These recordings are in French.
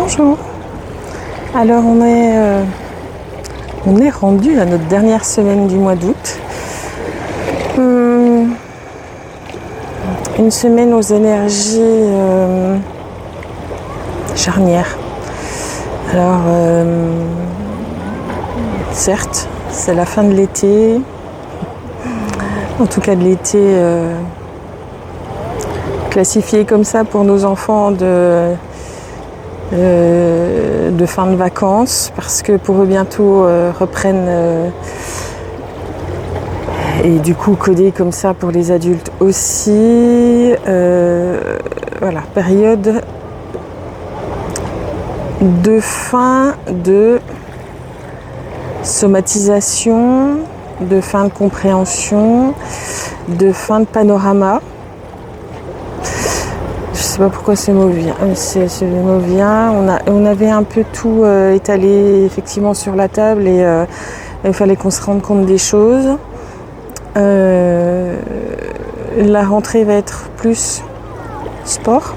Bonjour. Alors on est rendu à notre dernière semaine du mois d'août. Une semaine aux énergies charnières. Alors certes, c'est la fin de l'été. En tout cas de l'été classifié comme ça pour nos enfants de fin de vacances, parce que pour eux bientôt reprennent et du coup codé comme ça pour les adultes aussi. Voilà, période de fin de somatisation, de fin de compréhension, de fin de panorama. Je sais pas pourquoi ce mot vient. On avait un peu tout étalé effectivement sur la table et il fallait qu'on se rende compte des choses. La rentrée va être plus sport.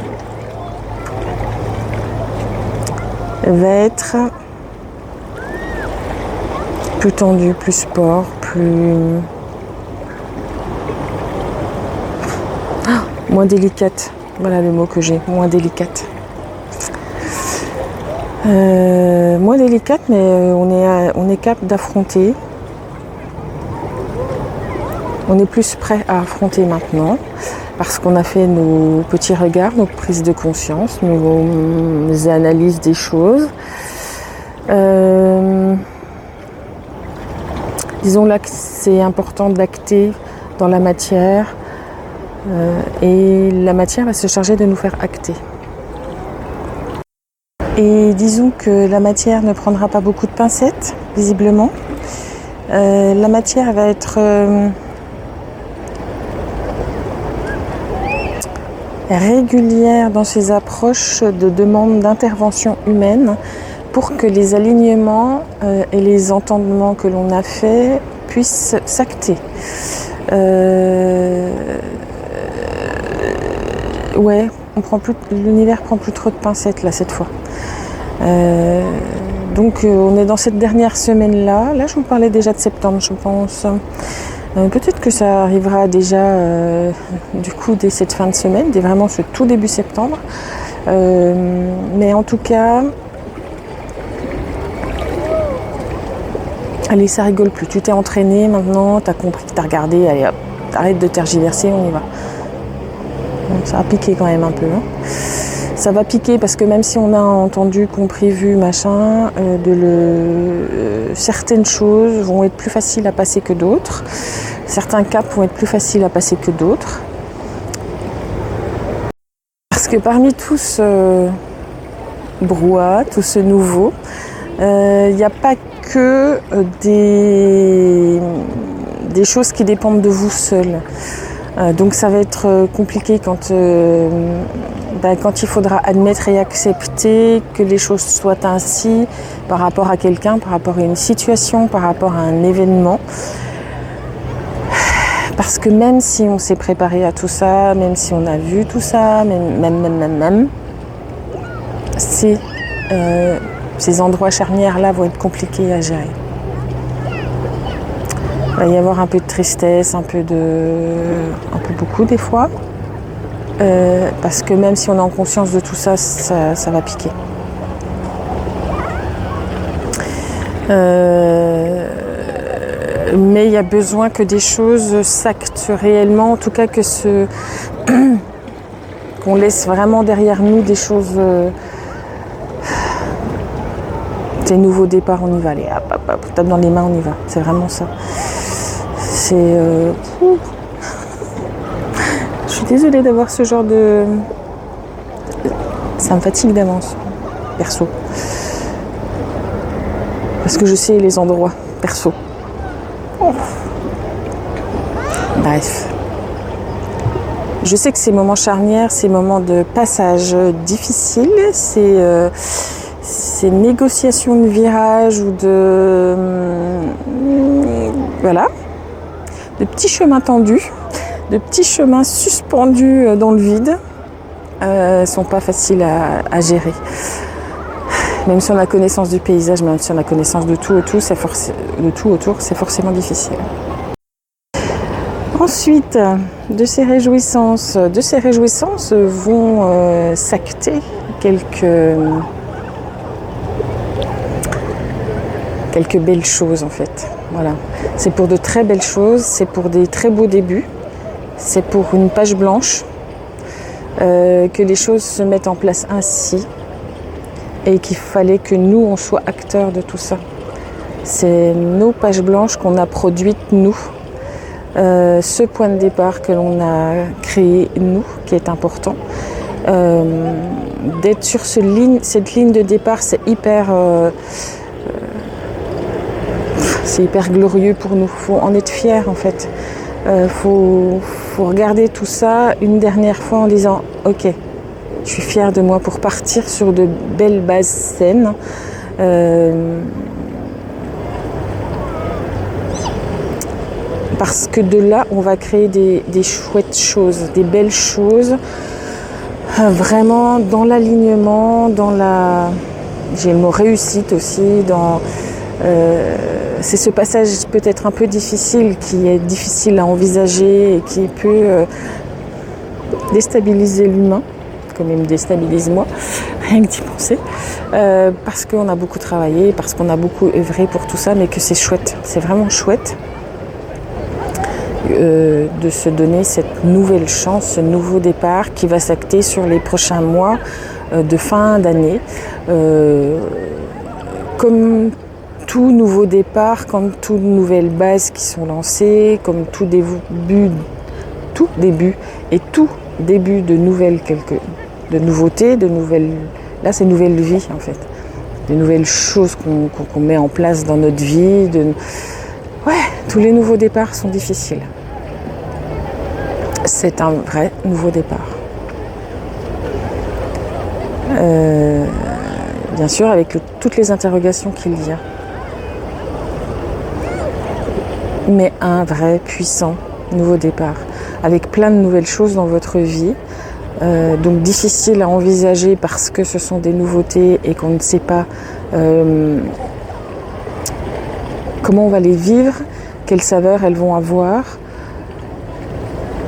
Va être plus tendu, plus sport, plus moins délicate. Voilà le mot que j'ai, moins délicate. Moins délicate, mais on est capable d'affronter. On est plus prêt à affronter maintenant, parce qu'on a fait nos petits regards, nos prises de conscience, nos analyses des choses. Disons là que c'est important d'acter dans la matière. Et la matière va se charger de nous faire acter. Et disons que la matière ne prendra pas beaucoup de pincettes, visiblement. La matière va être régulière dans ses approches de demande d'intervention humaine pour que les alignements et les entendements que l'on a faits puissent s'acter. Ouais, l'univers prend plus trop de pincettes là cette fois. Donc on est dans cette dernière semaine là. Là je vous parlais déjà de septembre, je pense. Peut-être que ça arrivera déjà du coup dès cette fin de semaine, dès vraiment ce tout début septembre. Mais en tout cas, allez, ça rigole plus. Tu t'es entraîné maintenant, t'as compris, t'as regardé, allez hop, arrête de tergiverser, on y va. Ça va piquer quand même un peu. Hein. Ça va piquer parce que même si on a entendu, compris, vu, machin, certaines choses vont être plus faciles à passer que d'autres. Certains caps vont être plus faciles à passer que d'autres. Parce que parmi tout ce brouhaha, tout ce nouveau, il n'y a pas que des choses qui dépendent de vous seul. Donc ça va être compliqué quand il faudra admettre et accepter que les choses soient ainsi par rapport à quelqu'un, par rapport à une situation, par rapport à un événement. Parce que même si on s'est préparé à tout ça, même si on a vu tout ça, même, ces endroits charnières-là vont être compliqués à gérer. Il va y avoir un peu de tristesse, un peu beaucoup des fois, parce que même si on est en conscience de tout ça, ça va piquer. Mais il y a besoin que des choses s'actent réellement, en tout cas qu'on laisse vraiment derrière nous des choses. Des nouveaux départs, on y va, allez, hop, tape dans les mains, on y va. C'est vraiment ça. Je suis désolée d'avoir ce genre de... Ça me fatigue d'avance, perso. Parce que je sais les endroits, perso. Bref. Je sais que ces moments charnières, ces moments de passage difficiles, ces négociations de virage ou de petits chemins tendus, de petits chemins suspendus dans le vide, sont pas faciles à gérer. Même si on a connaissance du paysage, même si on a connaissance de tout autour, c'est forcément difficile. Ensuite, de ces réjouissances vont s'acter quelques belles choses en fait. Voilà. C'est pour de très belles choses, c'est pour des très beaux débuts, c'est pour une page blanche que les choses se mettent en place ainsi et qu'il fallait que nous on soit acteurs de tout ça. C'est nos pages blanches qu'on a produites nous. Ce point de départ que l'on a créé nous, qui est important. D'être sur cette ligne de départ, c'est hyper glorieux pour nous. Il faut en être fier en fait. Faut regarder tout ça une dernière fois en disant ok, je suis fière de moi pour partir sur de belles bases saines. Parce que de là, on va créer des chouettes choses, des belles choses, vraiment dans l'alignement, j'ai le mot réussite aussi, c'est ce passage peut-être un peu difficile, qui est difficile à envisager et qui peut déstabiliser l'humain, comme il me déstabilise moi, rien que d'y penser, parce qu'on a beaucoup travaillé, parce qu'on a beaucoup œuvré pour tout ça, mais que c'est chouette, c'est vraiment chouette. De se donner cette nouvelle chance, ce nouveau départ qui va s'acter sur les prochains mois de fin d'année. Comme tout nouveau départ, comme toutes nouvelles bases qui sont lancées, comme tout début et tout début de nouveautés, là c'est nouvelle vie en fait, de nouvelles choses qu'on met en place dans notre vie. Tous les nouveaux départs sont difficiles. C'est un vrai nouveau départ. Bien sûr, avec toutes les interrogations qu'il y a. Mais un vrai, puissant nouveau départ. Avec plein de nouvelles choses dans votre vie. Donc difficile à envisager parce que ce sont des nouveautés et qu'on ne sait pas comment on va les vivre, quelles saveurs elles vont avoir.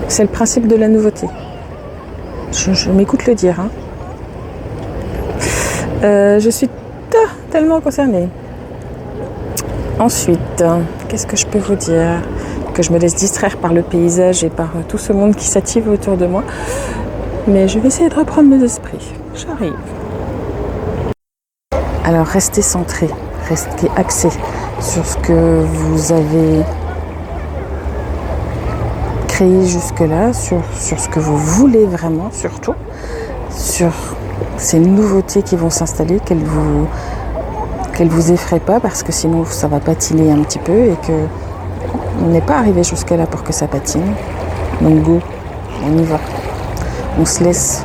C'est le principe de la nouveauté. Je m'écoute le dire. Je suis tellement concernée. Ensuite, qu'est-ce que je peux vous dire? Que je me laisse distraire par le paysage et par tout ce monde qui s'active autour de moi. Mais je vais essayer de reprendre mes esprits. J'arrive. Alors, restez centré, restez axé sur ce que vous avez créé jusque-là, sur ce que vous voulez vraiment, surtout, sur ces nouveautés qui vont s'installer, qu'elles vous effraient pas, parce que sinon ça va patiner un petit peu et que on n'est pas arrivé jusqu'à là pour que ça patine. Donc go, on y va. On se laisse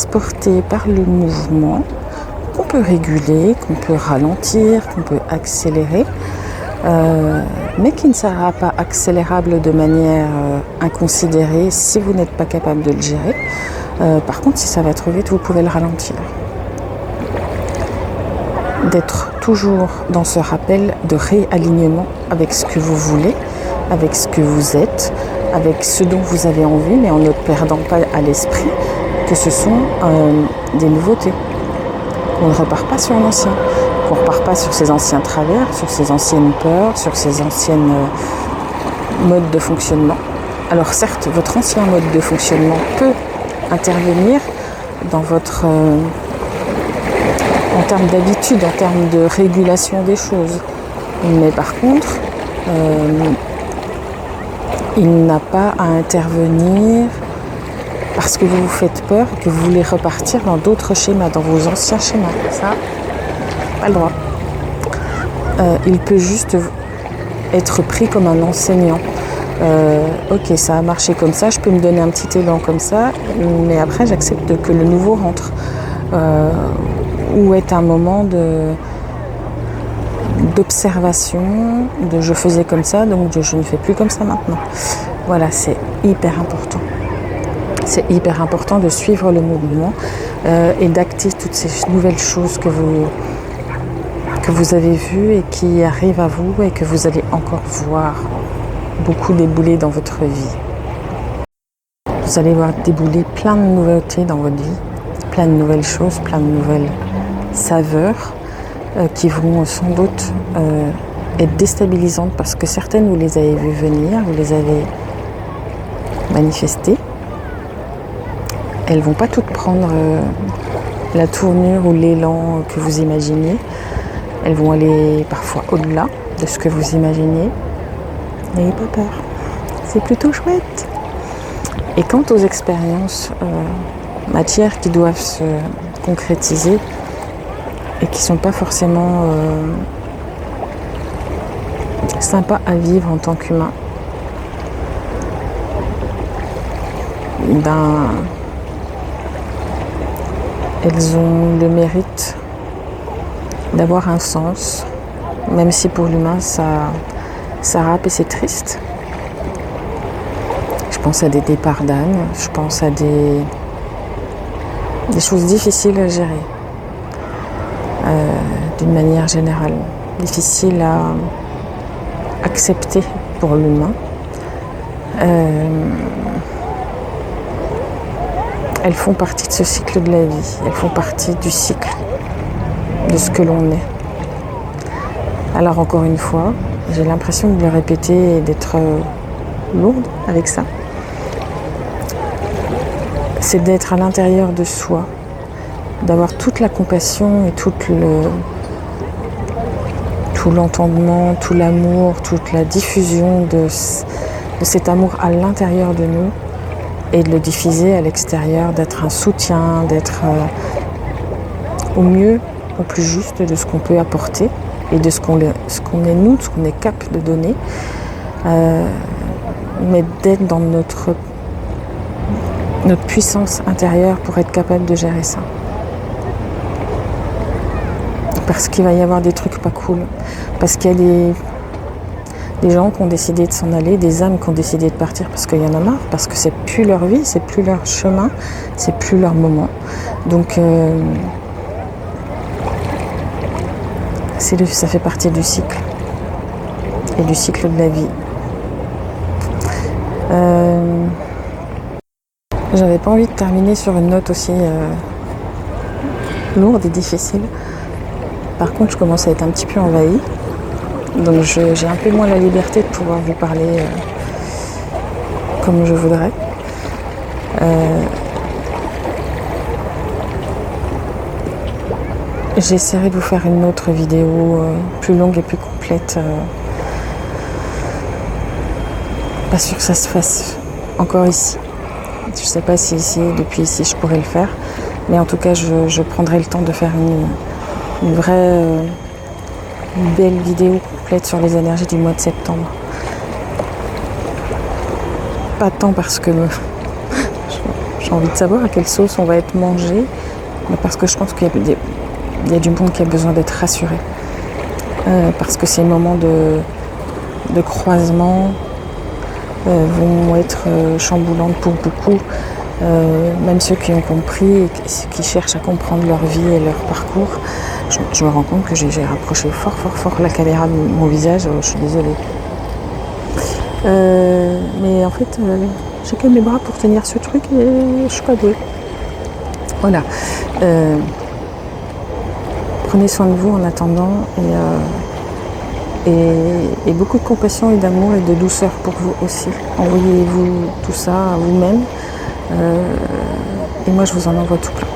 porter par le mouvement qu'on peut réguler, qu'on peut ralentir, qu'on peut accélérer, mais qui ne sera pas accélérable de manière inconsidérée si vous n'êtes pas capable de le gérer. Par contre, si ça va trop vite, vous pouvez le ralentir. D'être toujours dans ce rappel de réalignement avec ce que vous voulez, avec ce que vous êtes, avec ce dont vous avez envie, mais en ne perdant pas à l'esprit que ce sont des nouveautés. On ne repart pas sur l'ancien, qu'on ne repart pas sur ses anciens travers, sur ses anciennes peurs, sur ses anciennes modes de fonctionnement. Alors certes, votre ancien mode de fonctionnement peut intervenir dans votre... en termes d'habitude, en termes de régulation des choses. Mais par contre, il n'a pas à intervenir parce que vous vous faites peur et que vous voulez repartir dans d'autres schémas, dans vos anciens schémas. Ça, pas le droit. Il peut juste être pris comme un enseignant. Ok, ça a marché comme ça, je peux me donner un petit élan comme ça, mais après j'accepte que le nouveau rentre. Ou est un moment d'observation, de je faisais comme ça, donc je ne fais plus comme ça maintenant. Voilà, c'est hyper important. C'est hyper important de suivre le mouvement et d'acter toutes ces nouvelles choses que vous avez vues et qui arrivent à vous et que vous allez encore voir beaucoup débouler dans votre vie. Vous allez voir débouler plein de nouveautés dans votre vie, plein de nouvelles choses, plein de nouvelles saveurs qui vont sans doute être déstabilisantes parce que certaines vous les avez vues venir, vous les avez manifestées. Elles ne vont pas toutes prendre la tournure ou l'élan que vous imaginiez. Elles vont aller parfois au-delà de ce que vous imaginez. N'ayez pas peur, c'est plutôt chouette. Et quant aux expériences matières qui doivent se concrétiser et qui ne sont pas forcément sympas à vivre en tant qu'humain, elles ont le mérite d'avoir un sens, même si pour l'humain ça râpe et c'est triste. Je pense à des départs d'âme, je pense à des choses difficiles à gérer, d'une manière générale, difficiles à accepter pour l'humain. Elles font partie de ce cycle de la vie, elles font partie du cycle de ce que l'on est. Alors encore une fois, j'ai l'impression de le répéter et d'être lourde avec ça. C'est d'être à l'intérieur de soi, d'avoir toute la compassion et tout l'entendement, tout l'amour, toute la diffusion de cet amour à l'intérieur de nous et de le diffuser à l'extérieur, d'être un soutien, d'être au mieux, au plus juste de ce qu'on peut apporter et de ce qu'on est nous, de ce qu'on est capable de donner, mais d'être dans notre puissance intérieure pour être capable de gérer ça. Parce qu'il va y avoir des trucs pas cool, parce qu'il y a des gens qui ont décidé de s'en aller, des âmes qui ont décidé de partir parce qu'il y en a marre, parce que c'est plus leur vie, c'est plus leur chemin, c'est plus leur moment. Donc ça fait partie du cycle et du cycle de la vie. J'avais pas envie de terminer sur une note aussi lourde et difficile. Par contre, je commence à être un petit peu envahie. Donc j'ai un peu moins la liberté de pouvoir vous parler comme je voudrais. J'essaierai de vous faire une autre vidéo plus longue et plus complète. Pas sûr que ça se fasse encore ici. Je ne sais pas si depuis ici, je pourrais le faire. Mais en tout cas, je prendrai le temps de faire une vraie, une belle vidéo complète sur les énergies du mois de septembre. Pas tant parce que j'ai envie de savoir à quelle sauce on va être mangé, mais parce que je pense qu'il y a du monde qui a besoin d'être rassuré. Parce que ces moments de croisement vont être chamboulantes pour beaucoup, même ceux qui ont compris et qui cherchent à comprendre leur vie et leur parcours. Je me rends compte que j'ai rapproché fort la caméra de mon visage, je suis désolée. Mais en fait, j'ai que mes bras pour tenir ce truc et je suis pas douée. Voilà. Prenez soin de vous en attendant et beaucoup de compassion et d'amour et de douceur pour vous aussi. Envoyez-vous tout ça à vous-même et moi je vous en envoie tout plein.